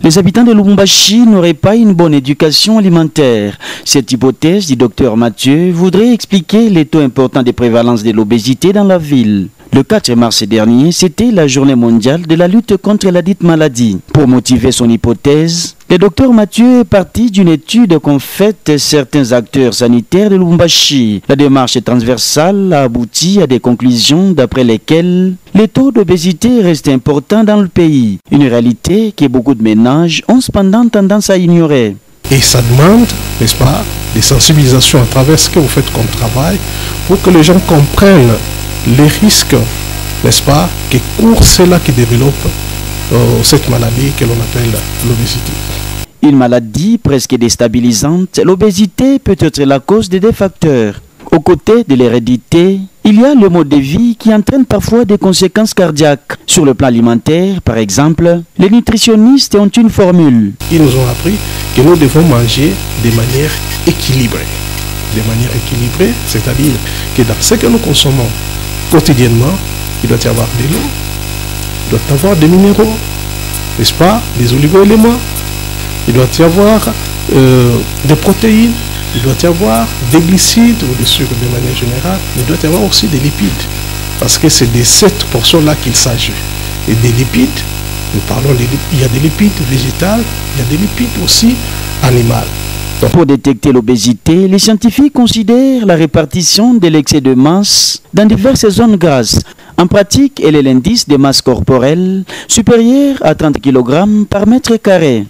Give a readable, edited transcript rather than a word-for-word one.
les habitants de Lubumbashi n'auraient pas une bonne éducation alimentaire. Cette hypothèse du docteur Mathieu voudrait expliquer les taux importants de prévalence de l'obésité dans la ville. Le 4 mars dernier, c'était la journée mondiale de la lutte contre la dite maladie. Pour motiver son hypothèse, le docteur Mathieu est parti d'une étude qu'ont faite certains acteurs sanitaires de Lubumbashi. La démarche transversale a abouti à des conclusions d'après lesquelles les taux d'obésité restent importants dans le pays. Une réalité que beaucoup de ménages ont cependant tendance à ignorer. Et ça demande, n'est-ce pas, des sensibilisations à travers ce que vous faites comme travail pour que les gens comprennent les risques, n'est-ce pas, que courent ceux-là qui développent cette maladie que l'on appelle l'obésité. Une maladie presque déstabilisante, l'obésité peut être la cause de deux facteurs. Aux côtés de l'hérédité, il y a le mode de vie qui entraîne parfois des conséquences cardiaques. Sur le plan alimentaire, par exemple, les nutritionnistes ont une formule. Ils nous ont appris que nous devons manger de manière équilibrée. De manière équilibrée, c'est-à-dire que dans ce que nous consommons quotidiennement, il doit y avoir de l'eau, il doit y avoir des minéraux, n'est-ce pas, des oligo-éléments, il doit y avoir des protéines, il doit y avoir des glucides ou des sucres de manière générale, mais il doit y avoir aussi des lipides, parce que c'est de cette portion-là qu'il s'agit. Et des lipides, nous parlons il y a des lipides végétales, il y a des lipides aussi animales. Pour détecter l'obésité, les scientifiques considèrent la répartition de l'excès de masse dans diverses zones grasses. En pratique, elle est l'indice de masse corporelle supérieur à 30 kg par mètre carré.